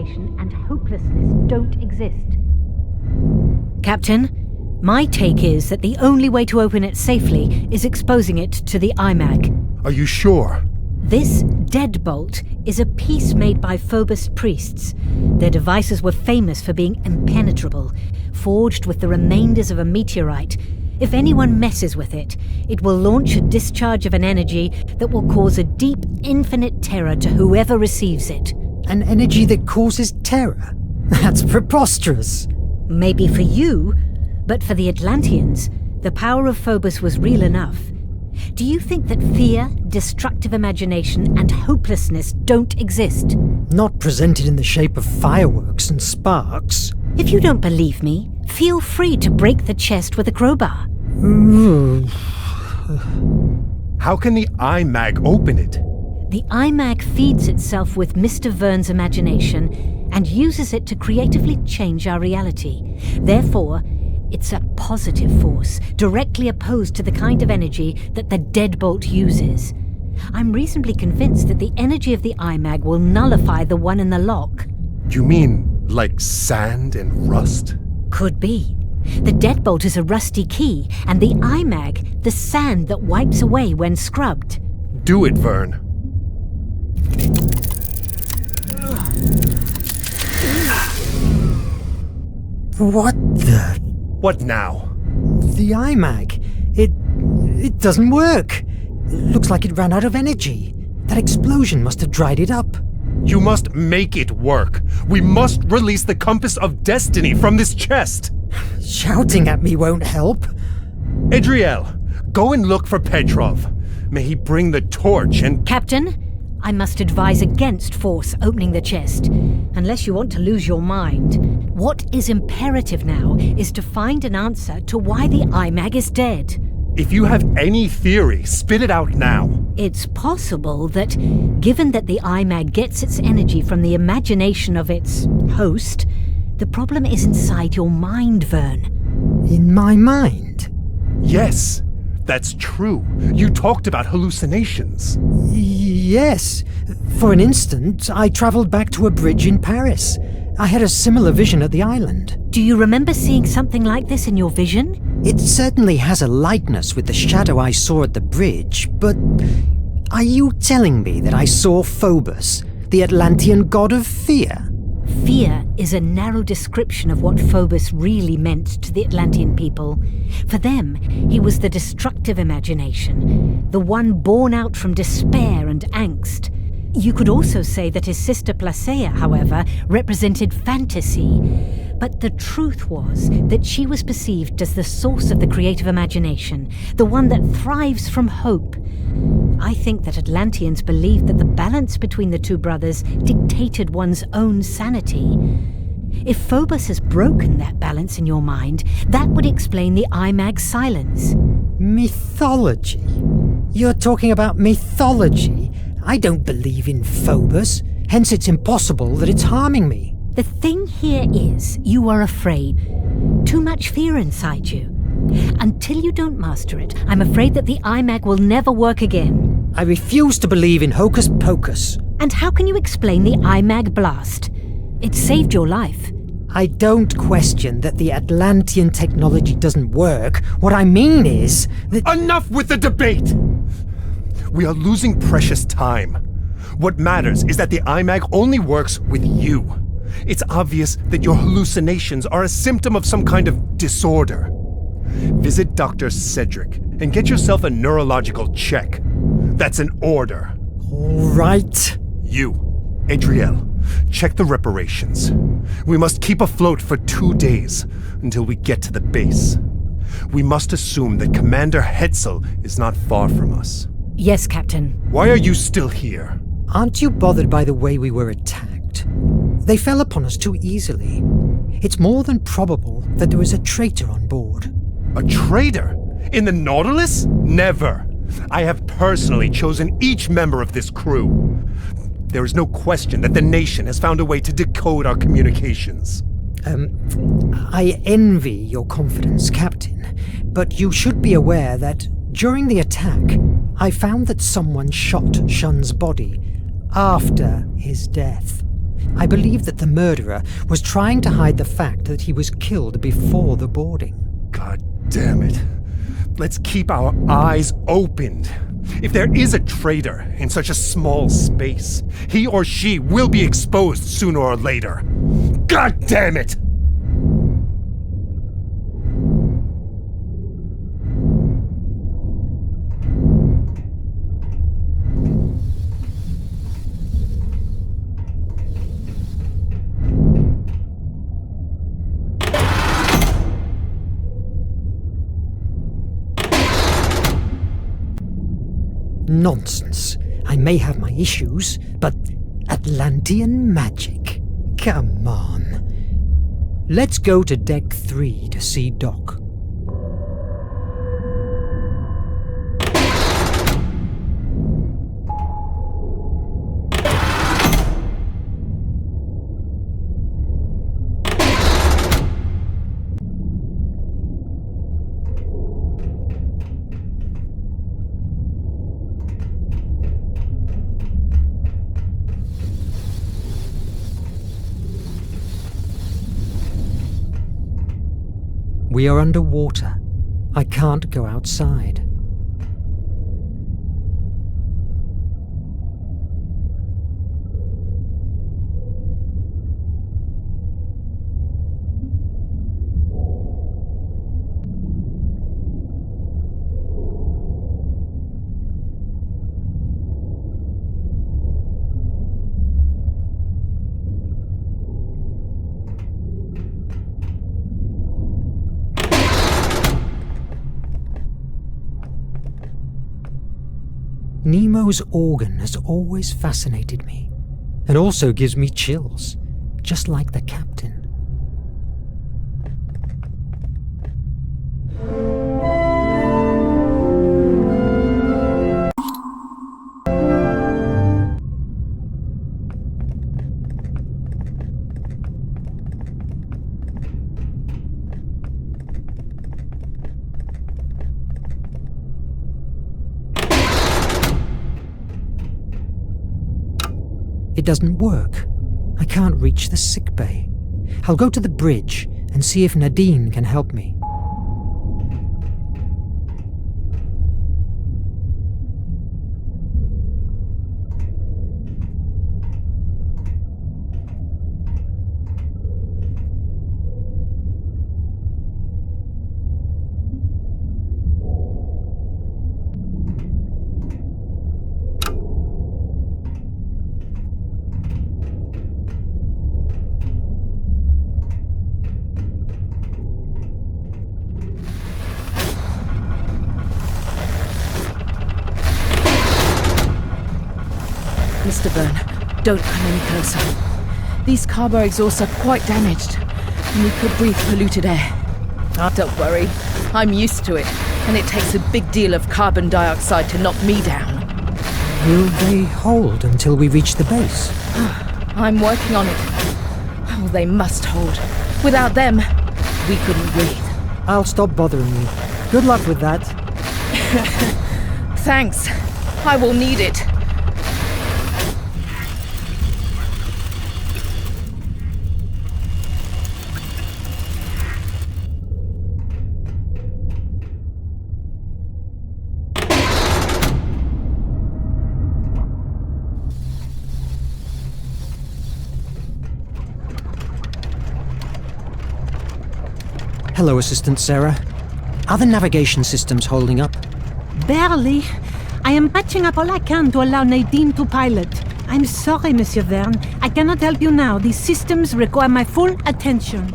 imagination and hopelessness don't exist. Captain, my take is that the only way to open it safely is exposing it to the IMAG. Are you sure? This deadbolt is a piece made by Phobos priests. Their devices were famous for being impenetrable, forged with the remainders of a meteorite. If anyone messes with it, it will launch a discharge of an energy that will cause a deep, infinite terror to whoever receives it. An energy that causes terror? That's preposterous. Maybe for you, but for the Atlanteans, the power of Phobos was real enough. Do you think that fear, destructive imagination, and hopelessness don't exist? Not presented in the shape of fireworks and sparks. If you don't believe me, feel free to break the chest with a crowbar. How can the IMAG open it? The IMAG feeds itself with Mr. Verne's imagination and uses it to creatively change our reality. Therefore, it's a positive force, directly opposed to the kind of energy that the deadbolt uses. I'm reasonably convinced that the energy of the IMAG will nullify the one in the lock. You mean like sand and rust? Could be. The deadbolt is a rusty key, and the IMAG, the sand that wipes away when scrubbed. Do it, Verne. What the... What now? The IMAG. It doesn't work. Looks like it ran out of energy. That explosion must have dried it up. You must make it work. We must release the compass of destiny from this chest. Shouting at me won't help. Adriel, go and look for Petrov. May he bring the torch and... Captain, I must advise against force opening the chest, unless you want to lose your mind. What is imperative now is to find an answer to why the IMAG is dead. If you have any theory, spit it out now. It's possible that, given that the IMAG gets its energy from the imagination of its host, the problem is inside your mind, Verne. In my mind? Yes, that's true. You talked about hallucinations. Yes. For an instant, I travelled back to a bridge in Paris. I had a similar vision at the island. Do you remember seeing something like this in your vision? It certainly has a likeness with the shadow I saw at the bridge, but are you telling me that I saw Phobos, the Atlantean god of fear? Fear is a narrow description of what Phobos really meant to the Atlantean people. For them, he was the destructive imagination, the one born out from despair and angst. You could also say that his sister Placea, however, represented fantasy. But the truth was that she was perceived as the source of the creative imagination, the one that thrives from hope. I think that Atlanteans believed that the balance between the two brothers dictated one's own sanity. If Phobos has broken that balance in your mind, that would explain the IMAG's silence. Mythology? You're talking about mythology? I don't believe in Phobos, hence it's impossible that it's harming me. The thing here is, you are afraid. Too much fear inside you. Until you don't master it, I'm afraid that the IMAG will never work again. I refuse to believe in hocus pocus. And how can you explain the IMAG blast? It saved your life. I don't question that the Atlantean technology doesn't work. What I mean is that... Enough with the debate! We are losing precious time. What matters is that the IMAG only works with you. It's obvious that your hallucinations are a symptom of some kind of disorder. Visit Dr. Cedric and get yourself a neurological check. That's an order. All right. You, Adriel, check the reparations. We must keep afloat for 2 days until we get to the base. We must assume that Commander Hetzel is not far from us. Yes, Captain. Why are you still here? Aren't you bothered by the way we were attacked? They fell upon us too easily. It's more than probable that there was a traitor on board. A traitor? In the Nautilus? Never. I have personally chosen each member of this crew. There is no question that the nation has found a way to decode our communications. I envy your confidence, Captain, but you should be aware that during the attack, I found that someone shot Shun's body after his death. I believe that the murderer was trying to hide the fact that he was killed before the boarding. God damn it. Let's keep our eyes opened. If there is a traitor in such a small space, he or she will be exposed sooner or later. God damn it! Nonsense. I may have my issues, but Atlantean magic? Come on. Let's go to Deck 3 to see Doc. We are underwater. I can't go outside. Nemo's organ has always fascinated me, and also gives me chills, just like the captain. It doesn't work. I can't reach the sickbay. I'll go to the bridge and see if Nadine can help me. Mr. Verne, don't come any closer. These carbo exhausts are quite damaged, and we could breathe polluted air. Don't worry, I'm used to it, and it takes a big deal of carbon dioxide to knock me down. Will they hold until we reach the base? I'm working on it. Oh, they must hold. Without them, we couldn't breathe. I'll stop bothering you. Good luck with that. Thanks. I will need it. Hello, Assistant Sarah. Are the navigation systems holding up? Barely. I am patching up all I can to allow Nadine to pilot. I'm sorry, Monsieur Verne. I cannot help you now. These systems require my full attention.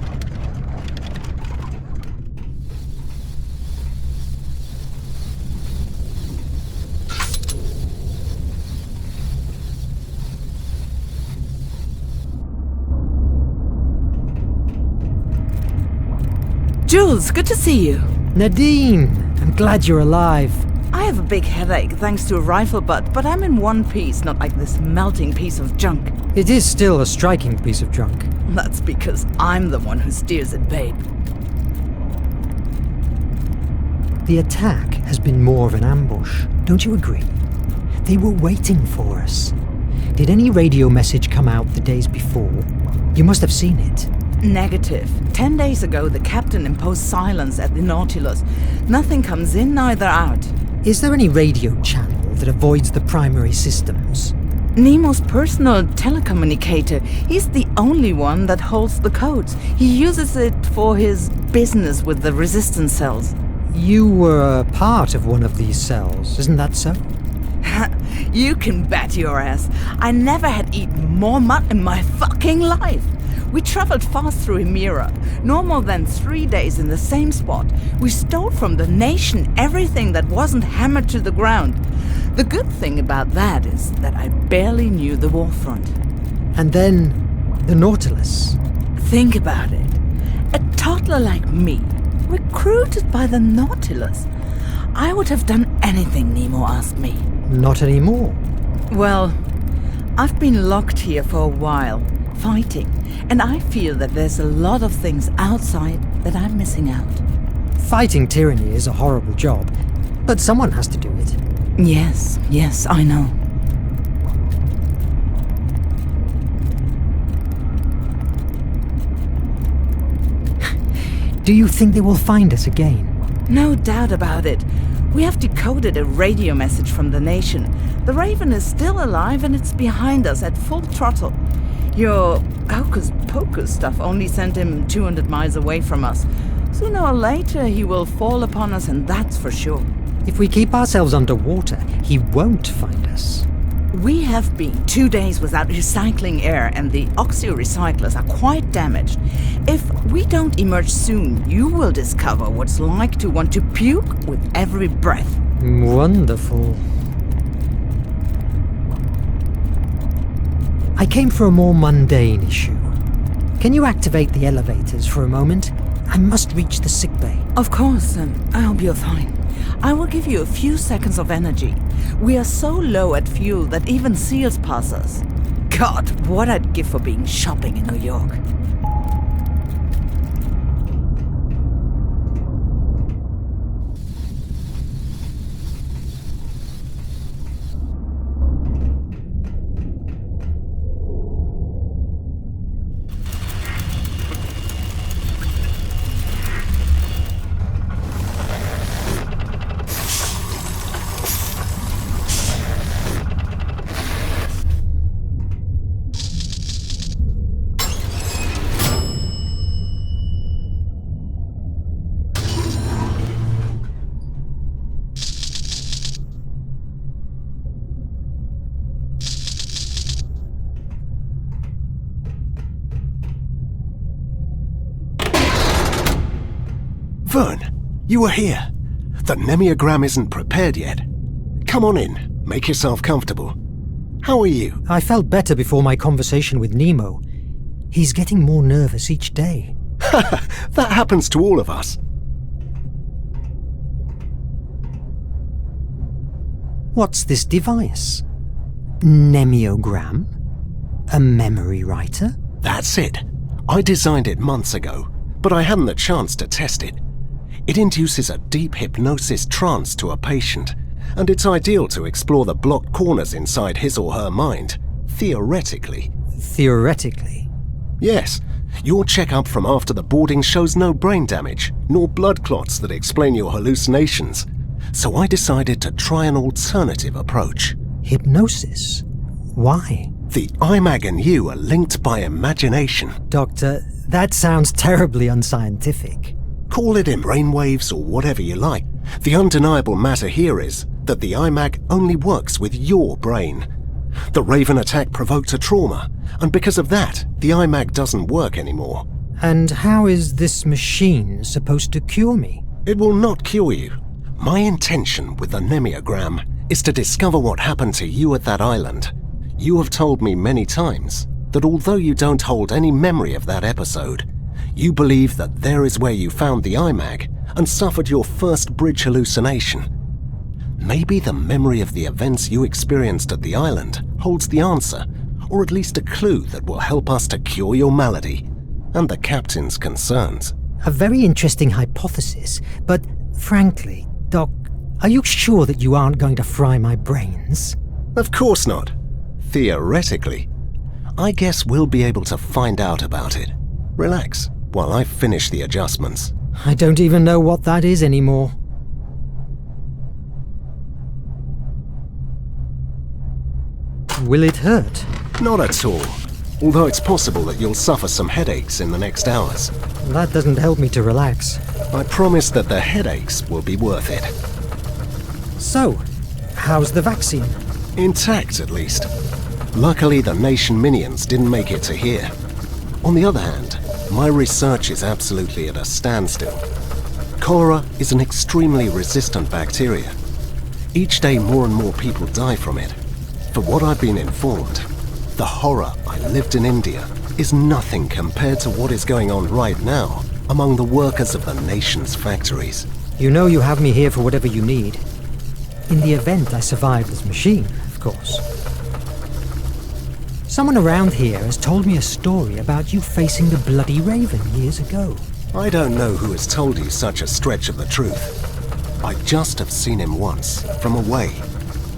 Jules, good to see you. Nadine! I'm glad you're alive. I have a big headache thanks to a rifle butt, but I'm in one piece, not like this melting piece of junk. It is still a striking piece of junk. That's because I'm the one who steers it, babe. The attack has been more of an ambush, don't you agree? They were waiting for us. Did any radio message come out the days before? You must have seen it. Negative. 10 days ago, the captain imposed silence at the Nautilus. Nothing comes in, neither out. Is there any radio channel that avoids the primary systems? Nemo's personal telecommunicator. He's the only one that holds the codes. He uses it for his business with the resistance cells. You were part of one of these cells, isn't that so? You can bet your ass. I never had eaten more mud in my fucking life. We traveled fast through Hemera, no more than 3 days in the same spot. We stole from the nation everything that wasn't hammered to the ground. The good thing about that is that I barely knew the warfront. And then, the Nautilus. Think about it. A toddler like me, recruited by the Nautilus. I would have done anything Nemo asked me. Not anymore. Well, I've been locked here for a while, fighting, and I feel that there's a lot of things outside that I'm missing out. Fighting tyranny is a horrible job, but someone has to do it. Yes, I know. Do you think they will find us again? No doubt about it. We have decoded a radio message from the nation. The Raven is still alive and it's behind us at full throttle. Your hocus-pocus stuff only sent him 200 miles away from us. Sooner or later he will fall upon us, and that's for sure. If we keep ourselves underwater, he won't find us. We have been 2 days without recycling air, and the oxy-recyclers are quite damaged. If we don't emerge soon, you will discover what it's like to want to puke with every breath. Wonderful. I came for a more mundane issue. Can you activate the elevators for a moment? I must reach the sickbay. Of course, and I hope you're fine. I will give you a few seconds of energy. We are so low at fuel that even seals pass us. God, what I'd give for being shopping in New York. Verne, you were here. The Nemiagram isn't prepared yet. Come on in. Make yourself comfortable. How are you? I felt better before my conversation with Nemo. He's getting more nervous each day. That happens to all of us. What's this device? Nemiogram? A memory writer? That's it. I designed it months ago, but I hadn't the chance to test it. It induces a deep hypnosis trance to a patient, and it's ideal to explore the blocked corners inside his or her mind, theoretically. Theoretically? Yes. Your checkup from after the boarding shows no brain damage, nor blood clots that explain your hallucinations. So I decided to try an alternative approach. Hypnosis? Why? The IMAG and you are linked by imagination. Doctor, that sounds terribly unscientific. Call it in brainwaves or whatever you like. The undeniable matter here is that the IMAG only works with your brain. The Raven attack provoked a trauma, and because of that, the IMAG doesn't work anymore. And how is this machine supposed to cure me? It will not cure you. My intention with the Nemiogram is to discover what happened to you at that island. You have told me many times that although you don't hold any memory of that episode, you believe that there is where you found the IMAG and suffered your first bridge hallucination. Maybe the memory of the events you experienced at the island holds the answer, or at least a clue that will help us to cure your malady and the captain's concerns. A very interesting hypothesis, but frankly, Doc, are you sure that you aren't going to fry my brains? Of course not. Theoretically. I guess we'll be able to find out about it. Relax, while I finish the adjustments. I don't even know what that is anymore. Will it hurt? Not at all. Although it's possible that you'll suffer some headaches in the next hours. That doesn't help me to relax. I promise that the headaches will be worth it. So, how's the vaccine? Intact, at least. Luckily, the nation minions didn't make it to here. On the other hand, my research is absolutely at a standstill. Cholera is an extremely resistant bacteria. Each day more and more people die from it. For what I've been informed, the horror I lived in India is nothing compared to what is going on right now among the workers of the nation's factories. You know you have me here for whatever you need. In the event I survive this machine, of course. Someone around here has told me a story about you facing the Bloody Raven years ago. I don't know who has told you such a stretch of the truth. I just have seen him once, from away,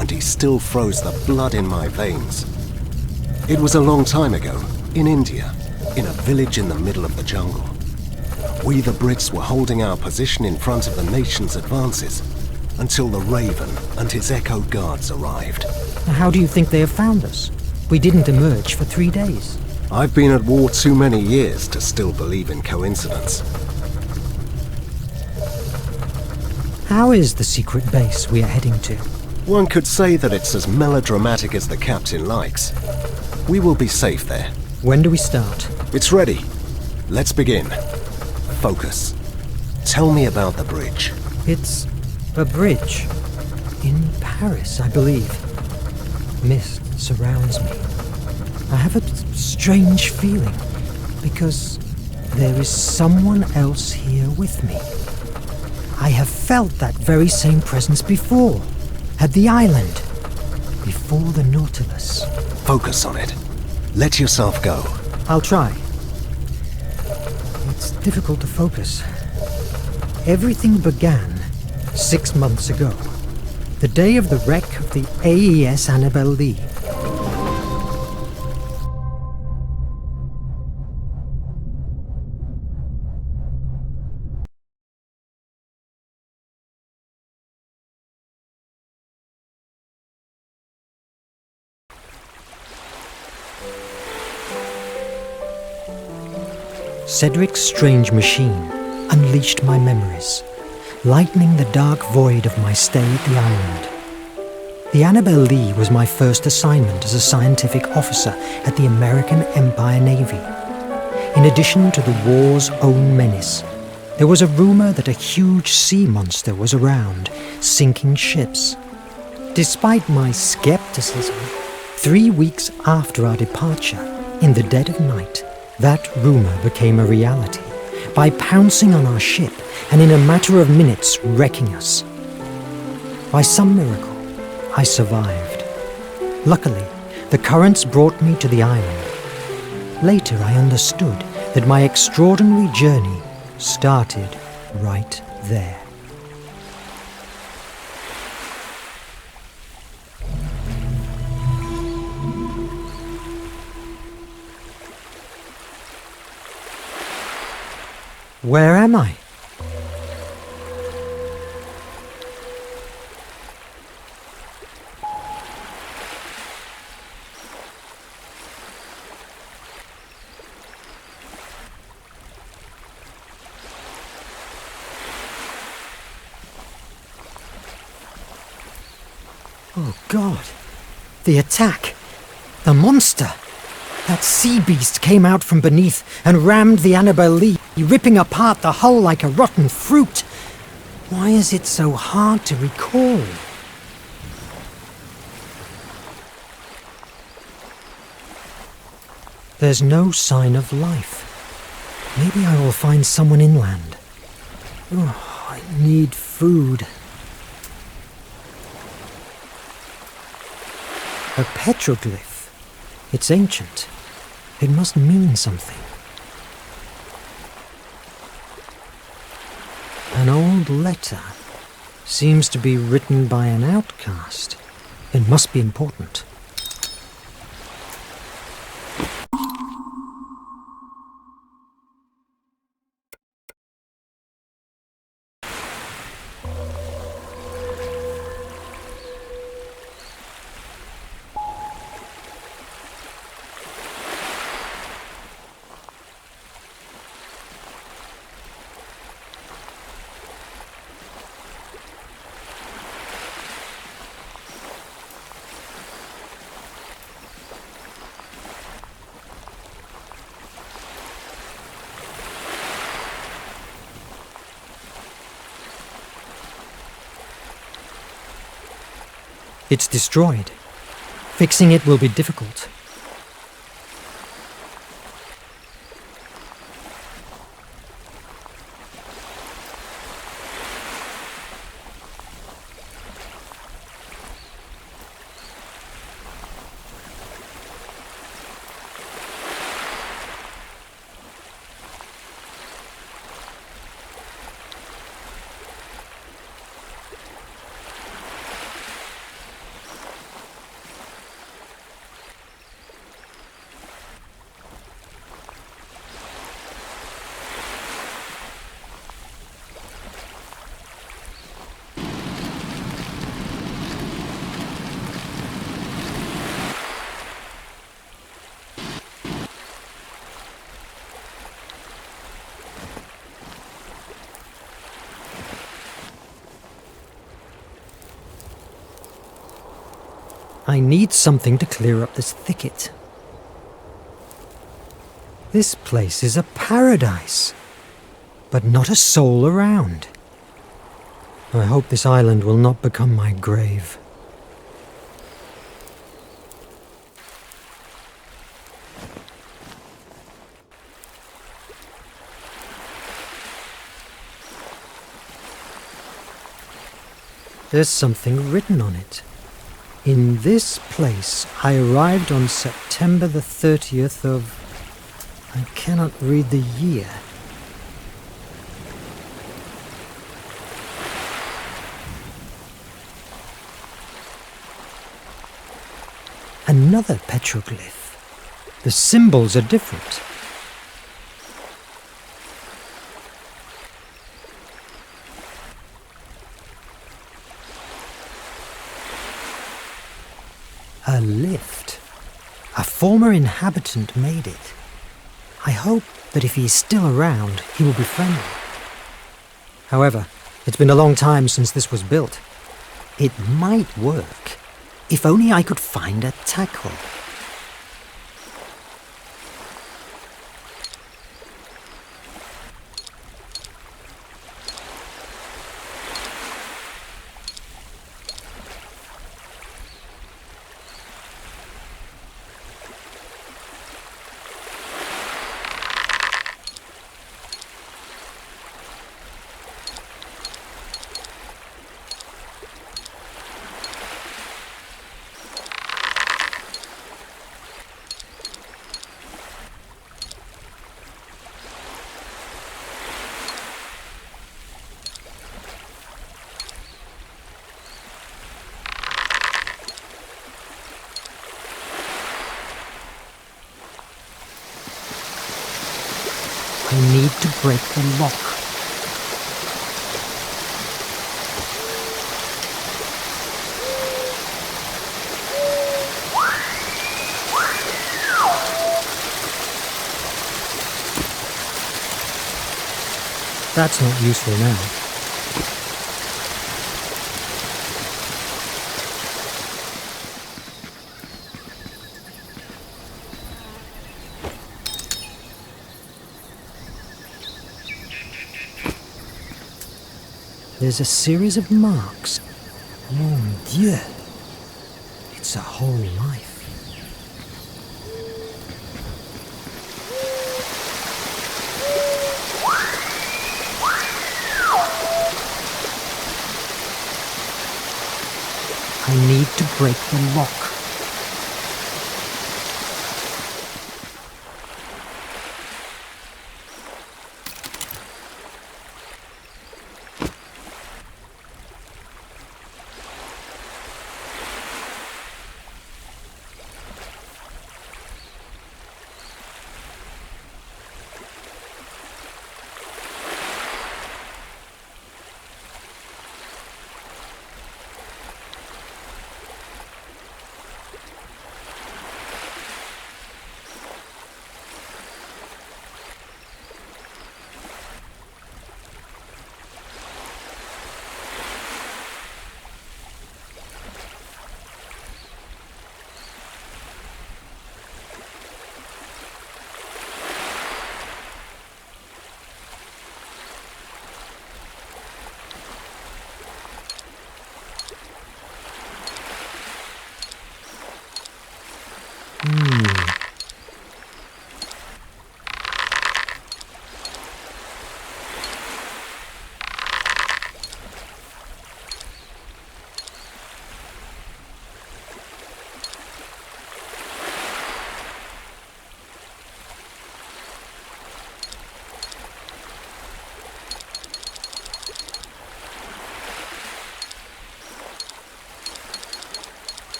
and he still froze the blood in my veins. It was a long time ago, in India, in a village in the middle of the jungle. We the Brits were holding our position in front of the nation's advances, until the Raven and his Echo guards arrived. How do you think they have found us? We didn't emerge for 3 days. I've been at war too many years to still believe in coincidence. How is the secret base we are heading to? One could say that it's as melodramatic as the captain likes. We will be safe there. When do we start? It's ready. Let's begin. Focus. Tell me about the bridge. It's a bridge. In Paris, I believe. Mist surrounds me. I have a strange feeling, because there is someone else here with me. I have felt that very same presence before, at the island, before the Nautilus. Focus on it. Let yourself go. I'll try. It's difficult to focus. Everything began 6 months ago, the day of the wreck of the AES Annabel Lee. Cedric's strange machine unleashed my memories, lightening the dark void of my stay at the island. The Annabel Lee was my first assignment as a scientific officer at the American Empire Navy. In addition to the war's own menace, there was a rumor that a huge sea monster was around, sinking ships. Despite my skepticism, 3 weeks after our departure, in the dead of night, that rumor became a reality by pouncing on our ship and in a matter of minutes wrecking us. By some miracle, I survived. Luckily, the currents brought me to the island. Later, I understood that my extraordinary journey started right there. Where am I? Oh God! The attack! The monster! That sea beast came out from beneath and rammed the Annabel Lee, ripping apart the hull like a rotten fruit. Why is it so hard to recall? There's no sign of life. Maybe I will find someone inland. Oh, I need food. A petroglyph. It's ancient. It must mean something. An old letter. Seems to be written by an outcast. It must be important. It's destroyed. Fixing it will be difficult. I need something to clear up this thicket. This place is a paradise, but not a soul around. I hope this island will not become my grave. There's something written on it. In this place, I arrived on September the 30th of... I cannot read the year. Another petroglyph. The symbols are different. A lift. A former inhabitant made it. I hope that if he is still around, he will be friendly. However, it's been a long time since this was built. It might work, if only I could find a tackle. I need to break the lock. That's not useful now. There's a series of marks. Mon Dieu! It's a whole life. I need to break the lock.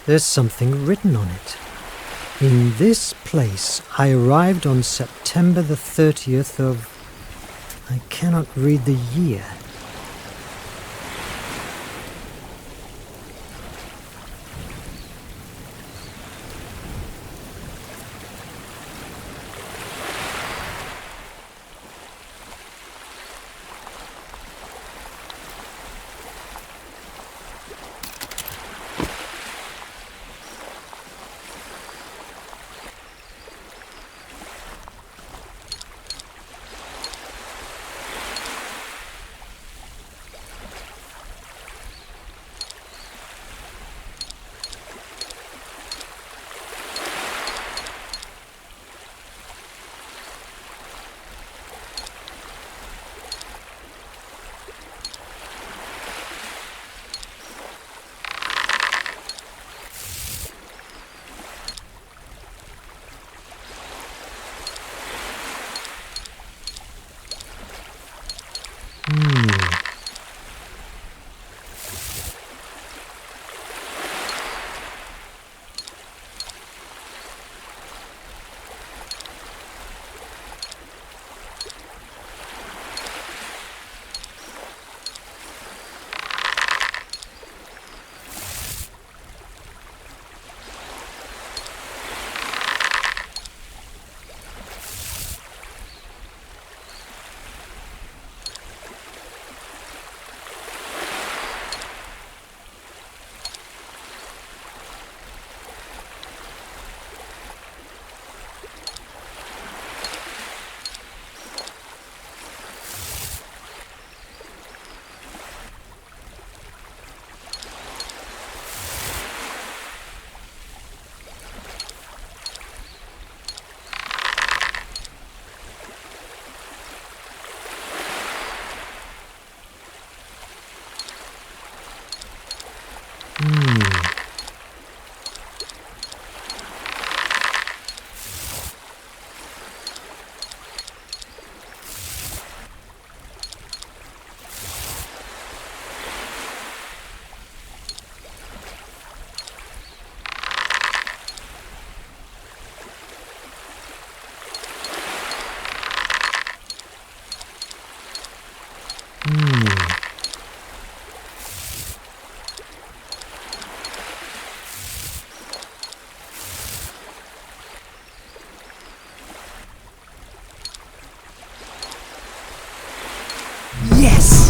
There's something written on it. In this place, I arrived on September the 30th of... I cannot read the year. Yes!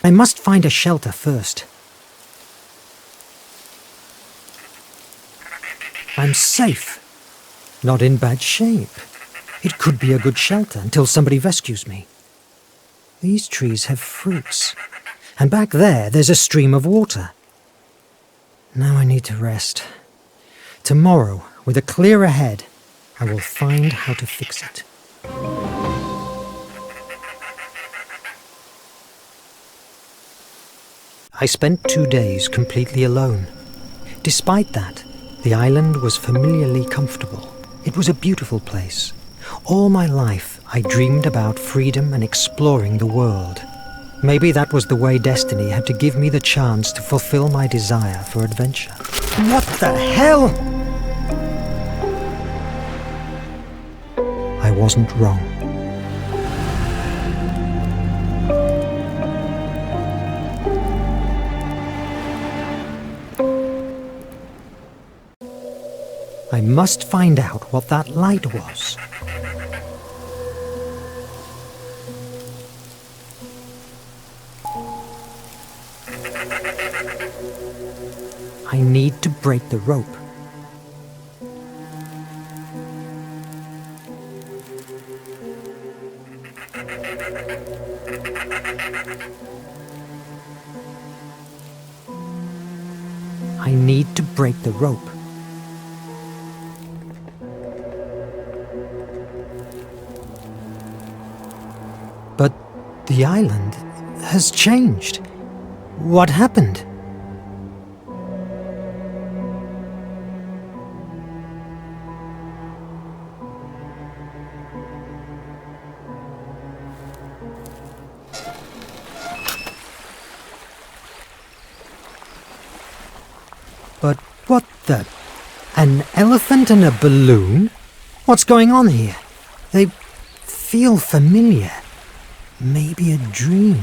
I must find a shelter first. I'm safe. Not in bad shape. It could be a good shelter until somebody rescues me. These trees have fruits. And back there's a stream of water. Now I need to rest. Tomorrow, with a clearer head, I will find how to fix it. I spent 2 days completely alone. Despite that, the island was familiarly comfortable. It was a beautiful place. All my life, I dreamed about freedom and exploring the world. Maybe that was the way destiny had to give me the chance to fulfill my desire for adventure. What the hell? I wasn't wrong. I must find out what that light was. I need to break the rope. I need to break the rope. But the island has changed. What happened? But what the... An elephant and a balloon? What's going on here? They feel familiar. Maybe a dream.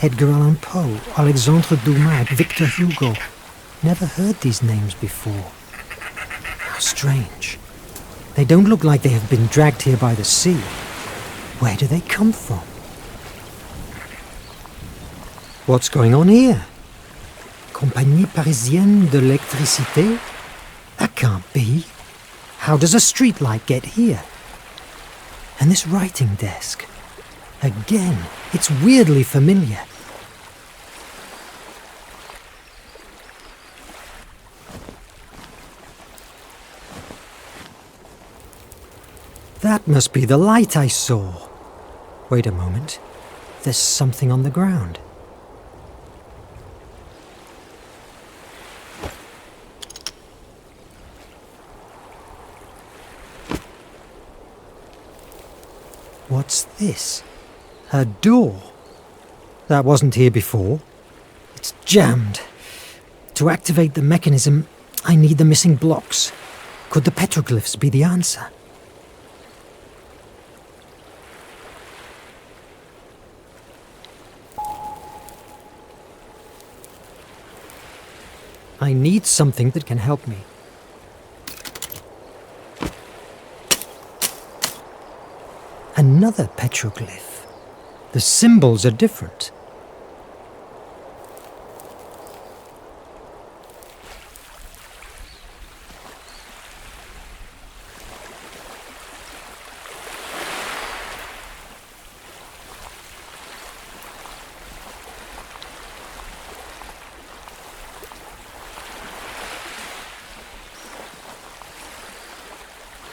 Edgar Allan Poe, Alexandre Dumas, Victor Hugo. Never heard these names before. How strange. They don't look like they have been dragged here by the sea. Where do they come from? What's going on here? Compagnie Parisienne de l'Électricité? That can't be. How does a streetlight get here? And this writing desk? Again, it's weirdly familiar. That must be the light I saw. Wait a moment. There's something on the ground. What's this? A door. That wasn't here before. It's jammed. To activate the mechanism, I need the missing blocks. Could the petroglyphs be the answer? I need something that can help me. Another petroglyph. The symbols are different.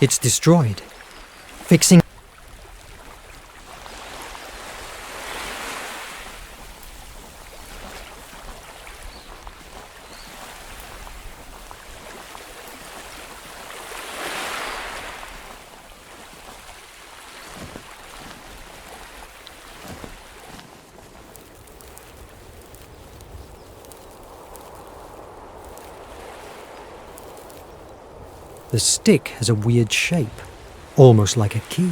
It's destroyed. Fixing... The stick has a weird shape, almost like a key.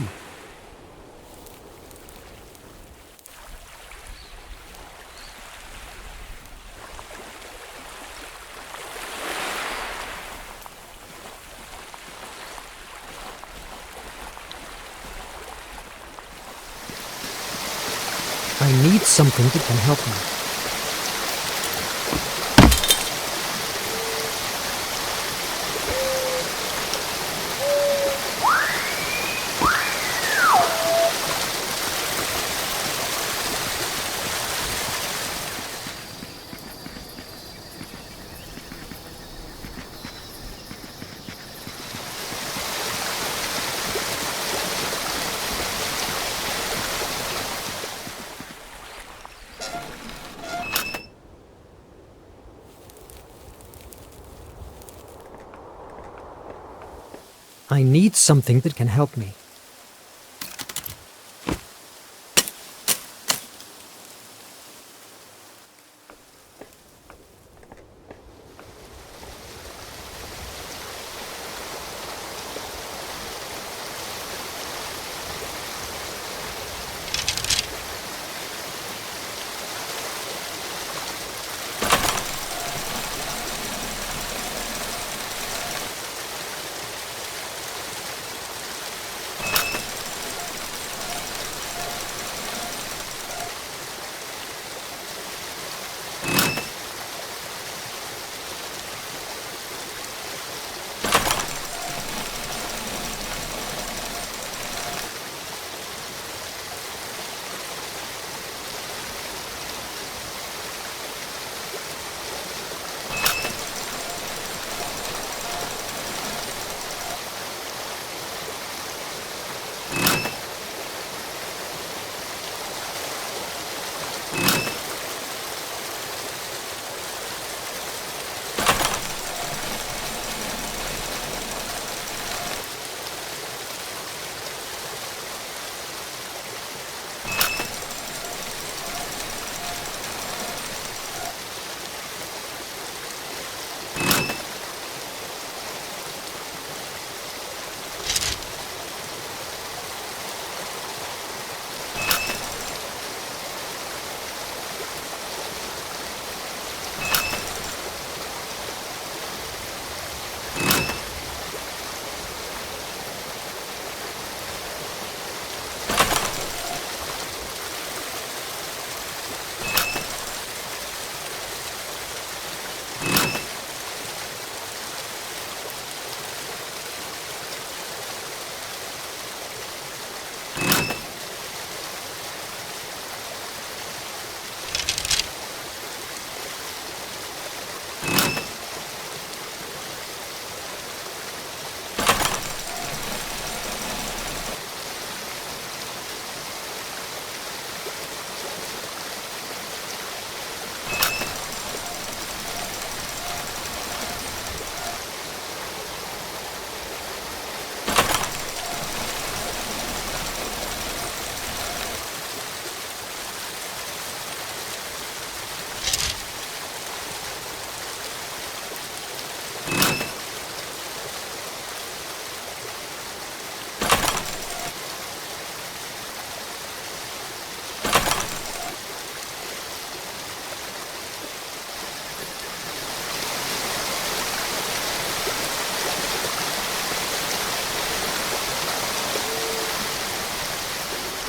I need something that can help me. I need something that can help me.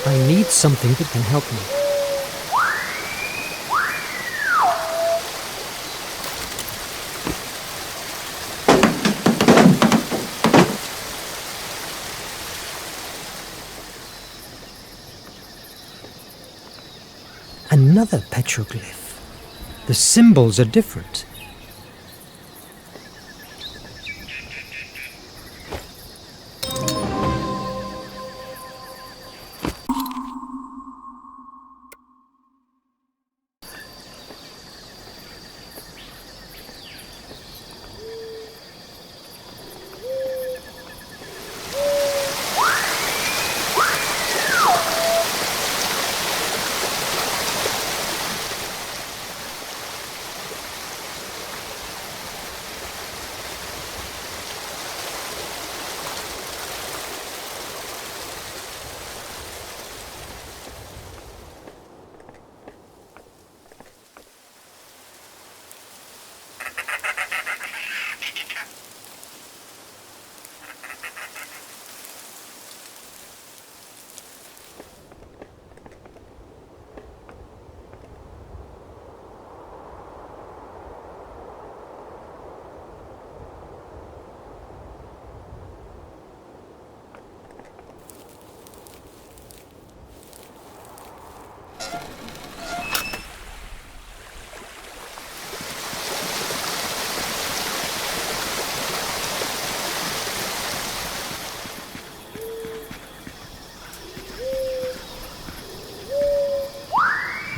I need something that can help me. Another petroglyph. The symbols are different.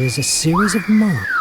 There's a series of marks.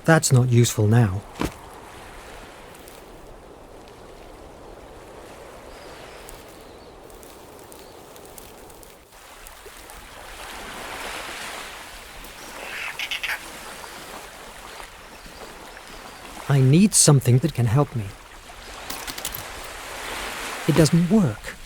That's not useful now. I need something that can help me. It doesn't work.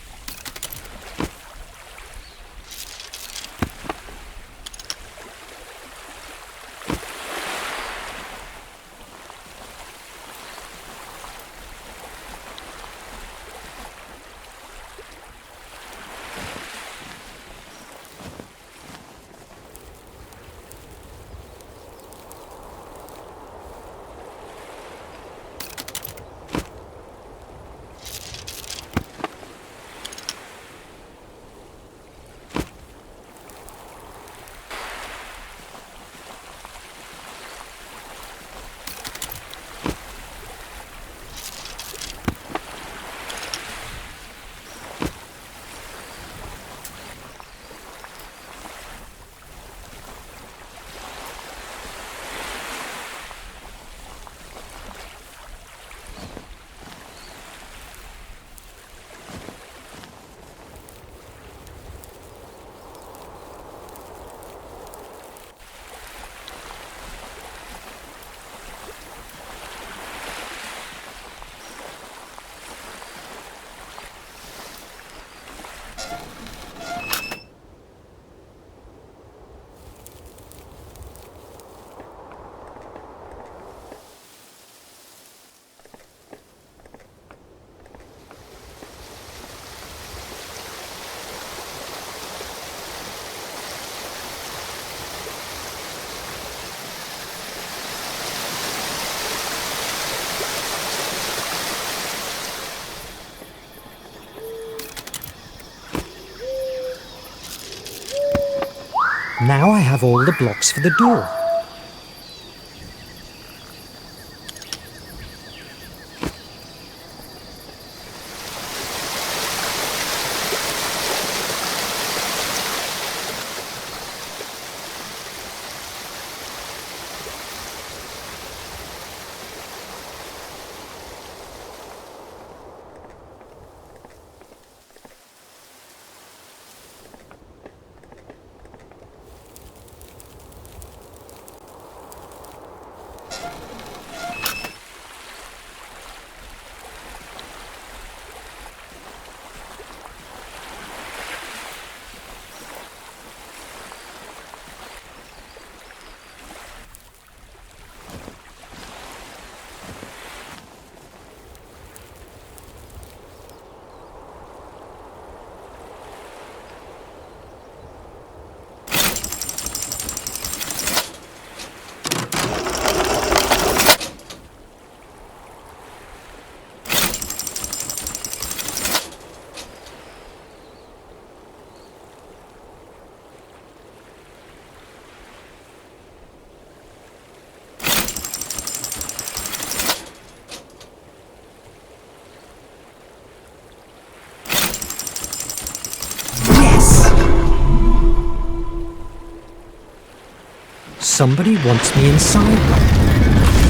Now I have all the blocks for the door. somebody wants me inside.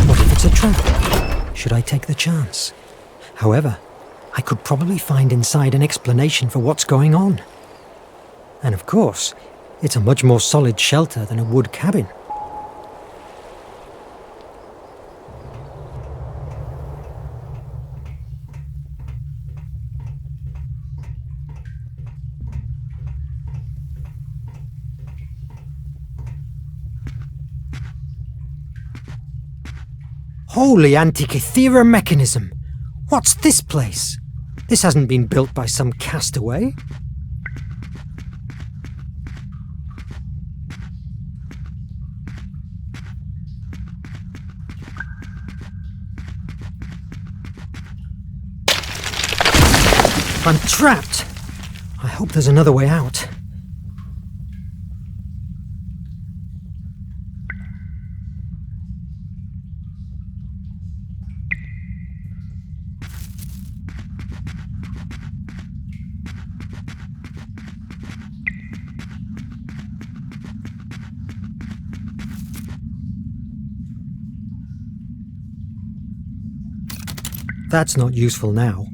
What if it's a trap? Should I take the chance? However, I could probably find inside an explanation for what's going on. And of course, it's a much more solid shelter than a wood cabin. Holy Antikythera mechanism! What's this place? This hasn't been built by some castaway. I'm trapped! I hope there's another way out. That's not useful now.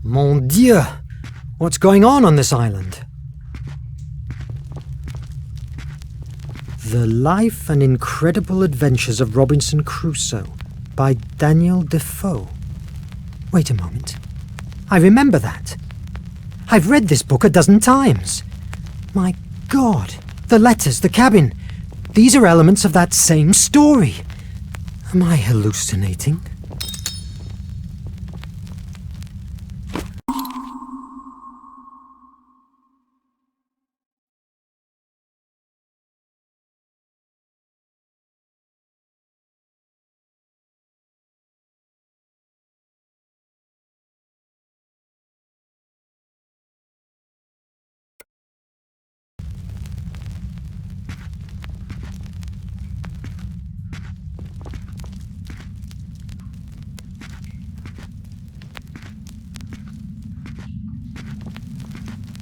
Mon Dieu! What's going on this island? The Life and Incredible Adventures of Robinson Crusoe by Daniel Defoe. Wait a moment. I remember that. I've read this book a dozen times. My God, the letters, the cabin. These are elements of that same story. Am I hallucinating?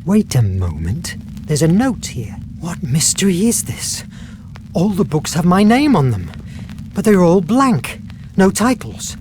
Wait a moment. There's a note here. What mystery is this? All the books have my name on them, but they're all blank. No titles.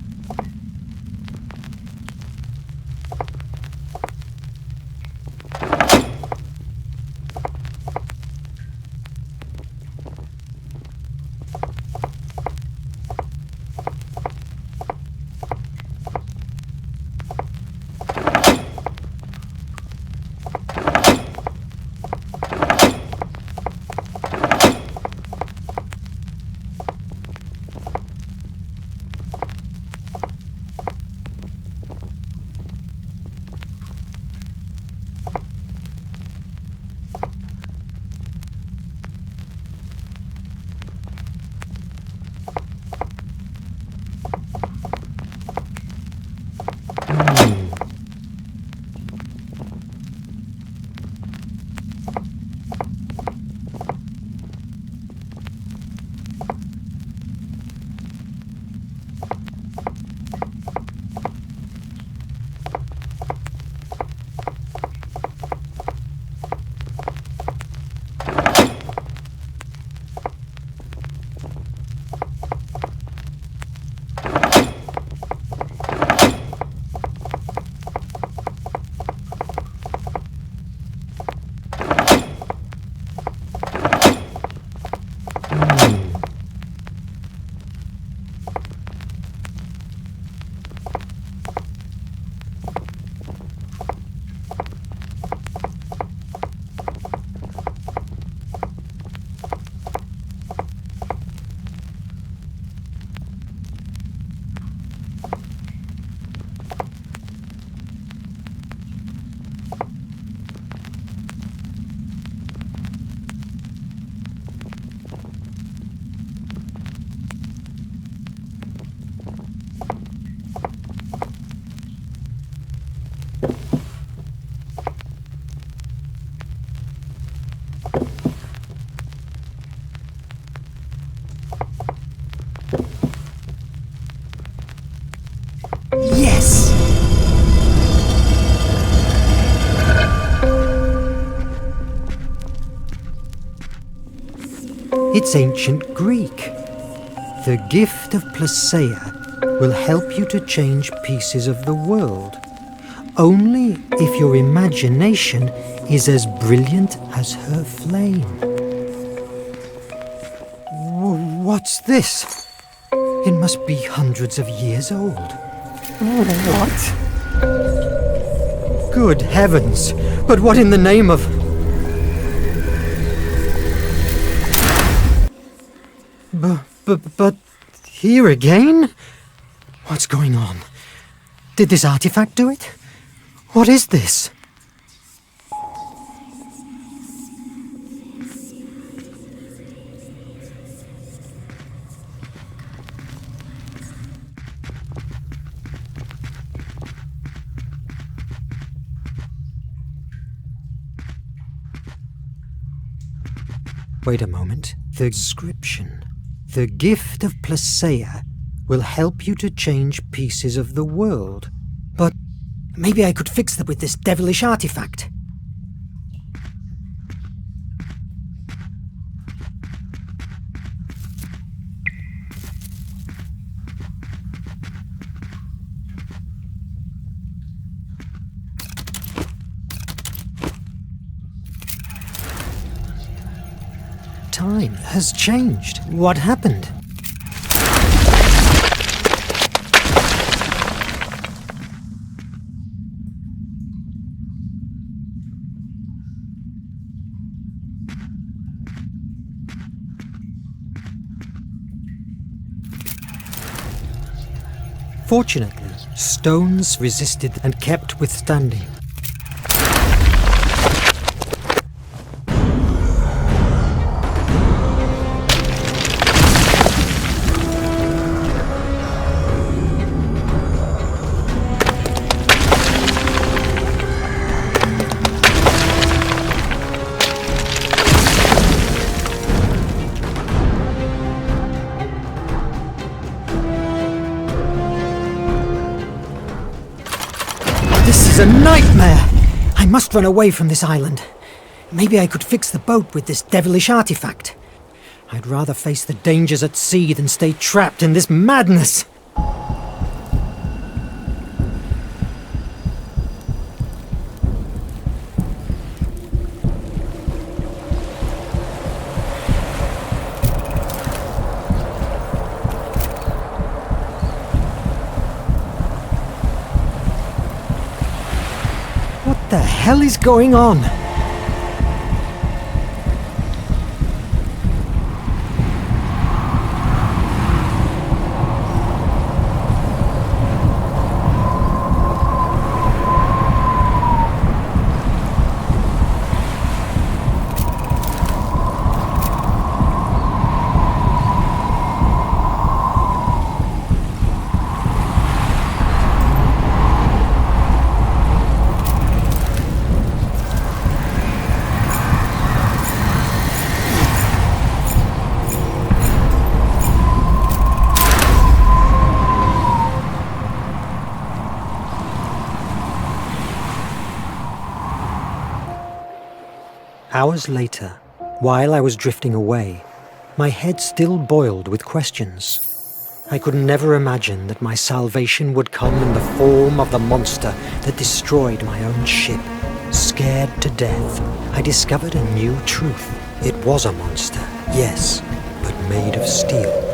It's ancient Greek. The gift of Placeia will help you to change pieces of the world. Only if your imagination is as brilliant as her flame. What's this? It must be hundreds of years old. What? Good heavens! But what in the name of... But here again? What's going on? Did this artifact do it? What is this? Wait a moment. The inscription. The gift of Placeia will help you to change pieces of the world. But maybe I could fix that with this devilish artifact. Time has changed. What happened? Fortunately, stones resisted and kept withstanding. This is a nightmare! I must run away from this island. Maybe I could fix the boat with this devilish artifact. I'd rather face the dangers at sea than stay trapped in this madness. What the hell is going on? Hours later, while I was drifting away, my head still boiled with questions. I could never imagine that my salvation would come in the form of the monster that destroyed my own ship. Scared to death, I discovered a new truth. It was a monster, yes, but made of steel.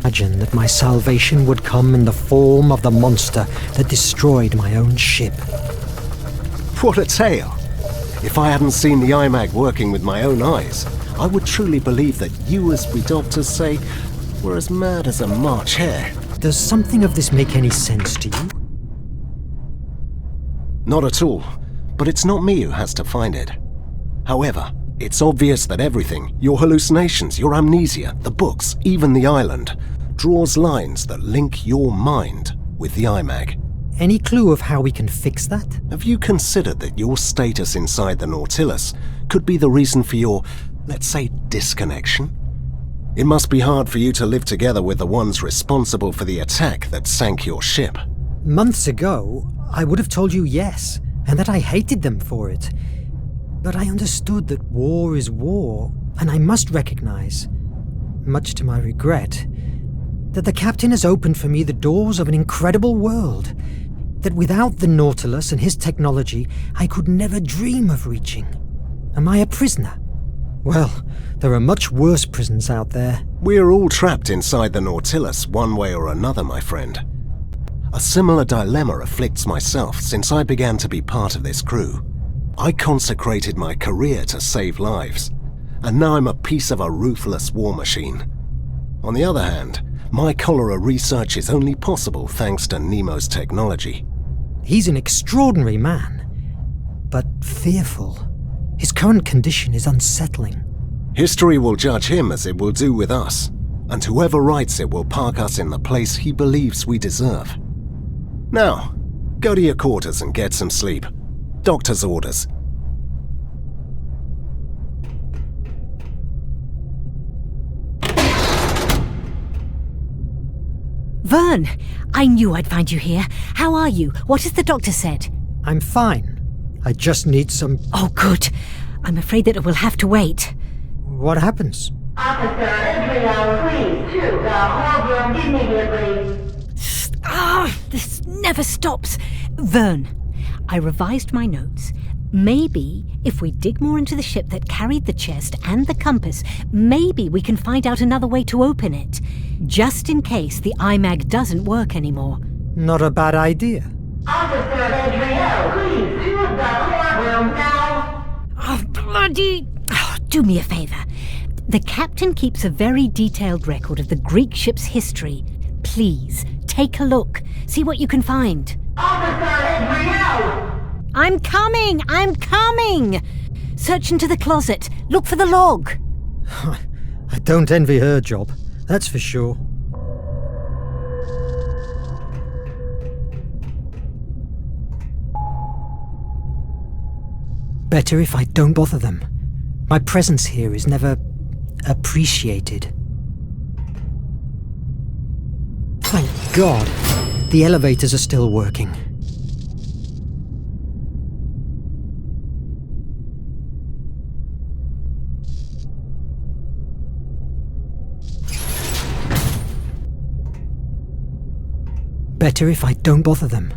Imagine that my salvation would come in the form of the monster that destroyed my own ship. What a tale! If I hadn't seen the IMAG working with my own eyes, I would truly believe that you, as we doctors say, were as mad as a March hare. Does something of this make any sense to you? Not at all, but it's not me who has to find it. However, It's obvious that everything, your hallucinations, your amnesia, the books, even the island, draws lines that link your mind with the IMAG. Any clue of how we can fix that? Have you considered that your status inside the Nautilus could be the reason for your, let's say, disconnection? It must be hard for you to live together with the ones responsible for the attack that sank your ship. Months ago, I would have told you yes, and that I hated them for it. But I understood that war is war, and I must recognize, much to my regret, that the captain has opened for me the doors of an incredible world that without the Nautilus and his technology, I could never dream of reaching. Am I a prisoner? Well, there are much worse prisons out there. We're all trapped inside the Nautilus one way or another, my friend. A similar dilemma afflicts myself since I began to be part of this crew. I consecrated my career to save lives, and now I'm a piece of a ruthless war machine. On the other hand, my cholera research is only possible thanks to Nemo's technology. He's an extraordinary man, but fearful. His current condition is unsettling. History will judge him as it will do with us, and whoever writes it will park us in the place he believes we deserve. Now, go to your quarters and get some sleep. Doctor's orders. Verne! I knew I'd find you here. How are you? What has the doctor said? I'm fine. I just need some... Oh, good. I'm afraid that it will have to wait. What happens? Officer, entry hour, please, to the whole room immediately. This never stops. Verne, I revised my notes. Maybe, if we dig more into the ship that carried the chest and the compass, maybe we can find out another way to open it. Just in case the IMAG doesn't work anymore. Not a bad idea. Officer, entry hour, please, to the courtroom now. Oh, bloody... Oh, do me a favor. The captain keeps a very detailed record of the Greek ship's history. Please, take a look. See what you can find. Officer, entry hour. I'm coming! I'm coming! Search into the closet. Look for the log. I don't envy her job, that's for sure. Better if I don't bother them. My presence here is never appreciated. Thank God, the elevators are still working. Better if I don't bother them.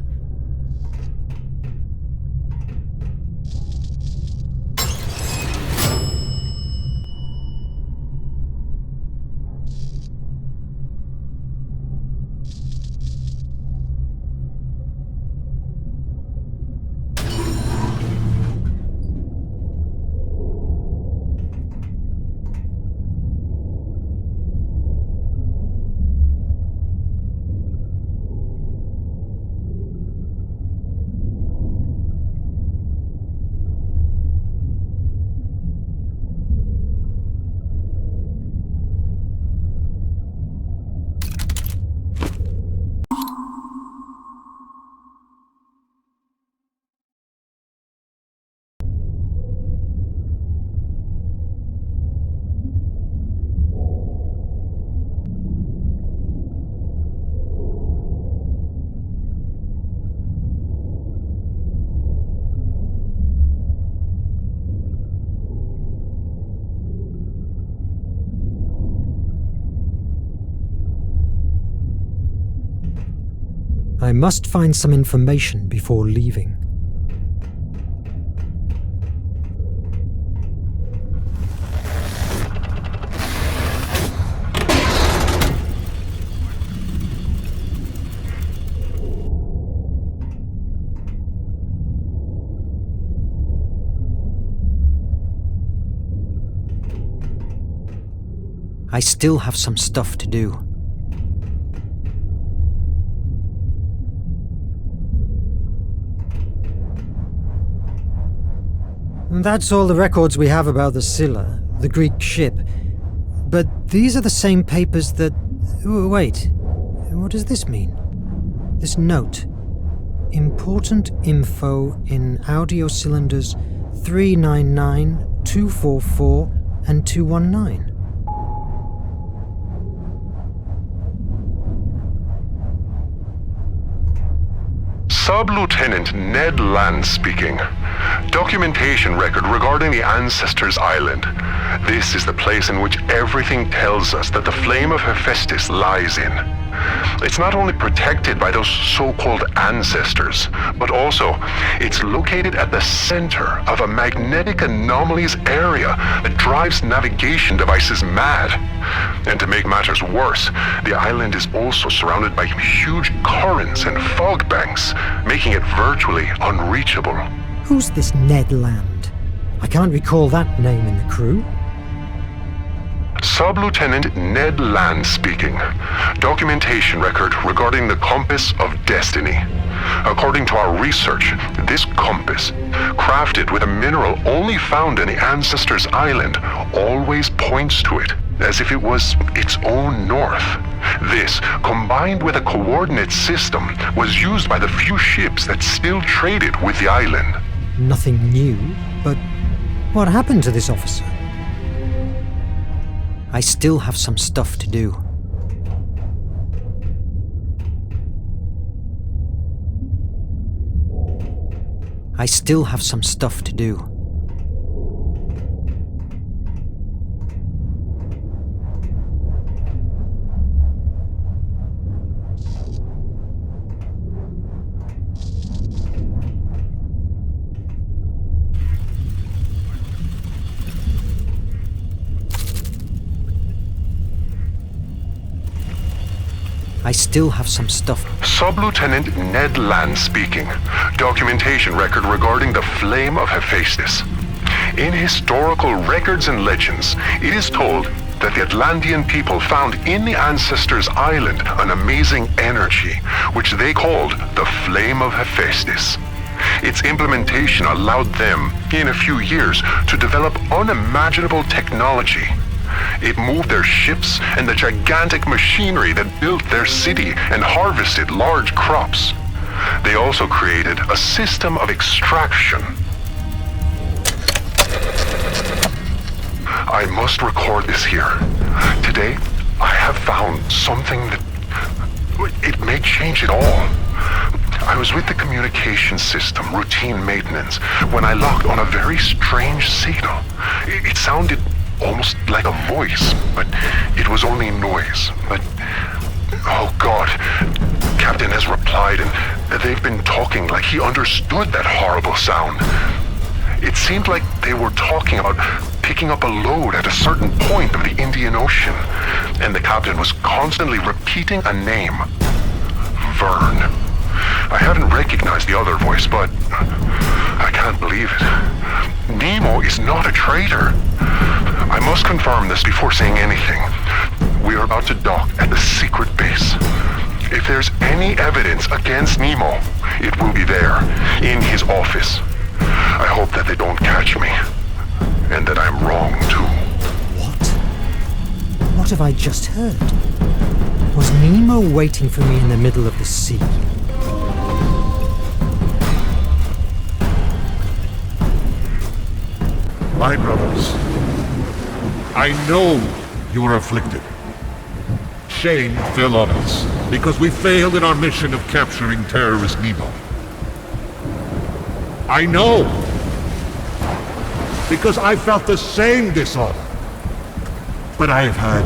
I must find some information before leaving. I still have some stuff to do. That's all the records we have about the Scylla, the Greek ship. But these are the same papers that... Wait, what does this mean? This note. Important info in audio cylinders 399, 244, and 219. Sub-Lieutenant Ned Land speaking. Documentation record regarding the Ancestors' Island. This is the place in which everything tells us that the flame of Hephaestus lies in. It's not only protected by those so-called ancestors, but also it's located at the center of a magnetic anomalies area that drives navigation devices mad. And to make matters worse, the island is also surrounded by huge currents and fog banks, making it virtually unreachable. Who's this Ned Land? I can't recall that name in the crew. Sub-Lieutenant Ned Land speaking. Documentation record regarding the Compass of Destiny. According to our research, this compass, crafted with a mineral only found in the Ancestors' Island, always points to it, as if it was its own north. This, combined with a coordinate system, was used by the few ships that still traded with the island. Nothing new, but what happened to this officer? I still have some stuff to do. I still have some stuff to do. I still have some stuff. Sub-Lieutenant Ned Land speaking. Documentation record regarding the flame of Hephaestus. In historical records and legends, it is told that the Atlantean people found in the Ancestors' Island an amazing energy, which they called the flame of Hephaestus. Its implementation allowed them, in a few years, to develop unimaginable technology. It moved their ships and the gigantic machinery that built their city and harvested large crops. They also created a system of extraction. I must record this here. Today, I have found something that... it may change it all. I was with the communication system, routine maintenance, when I locked on a very strange signal. It sounded almost like a voice, but it was only noise. But, oh God, Captain has replied and they've been talking like he understood that horrible sound. It seemed like they were talking about picking up a load at a certain point of the Indian Ocean, and the captain was constantly repeating a name. Verne. I haven't recognized the other voice, but I can't believe it. Nemo is not a traitor. I must confirm this before saying anything. We are about to dock at the secret base. If there's any evidence against Nemo, it will be there, in his office. I hope that they don't catch me, and that I'm wrong too. What? What have I just heard? Was Nemo waiting for me in the middle of the sea? My brothers, I know you are afflicted. Shame fell on us because we failed in our mission of capturing terrorist Nemo. I know, because I felt the same dishonor. But I have had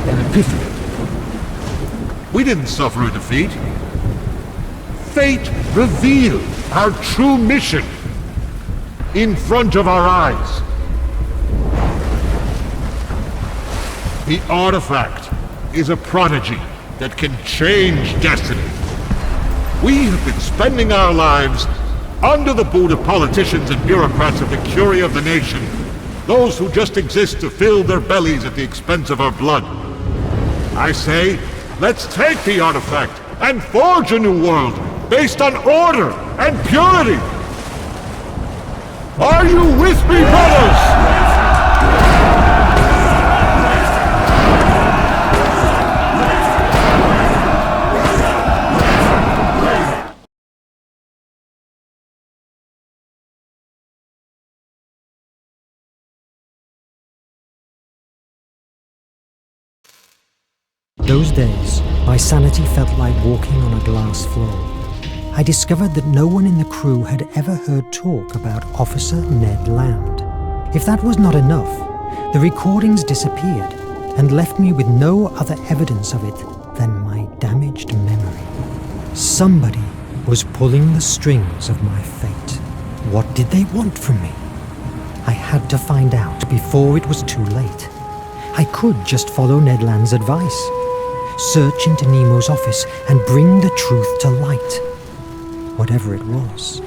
an epiphany. We didn't suffer a defeat. Fate revealed our true mission in front of our eyes. The artifact is a prodigy that can change destiny. We have been spending our lives under the boot of politicians and bureaucrats of the curia of the nation, those who just exist to fill their bellies at the expense of our blood. I say, let's take the artifact and forge a new world based on order and purity. Are you with me, brothers? Those days, my sanity felt like walking on a glass floor. I discovered that no one in the crew had ever heard talk about Officer Ned Land. If that was not enough, the recordings disappeared and left me with no other evidence of it than my damaged memory. Somebody was pulling the strings of my fate. What did they want from me? I had to find out before it was too late. I could just follow Ned Land's advice. Search into Nemo's office and bring the truth to light. Whatever it was.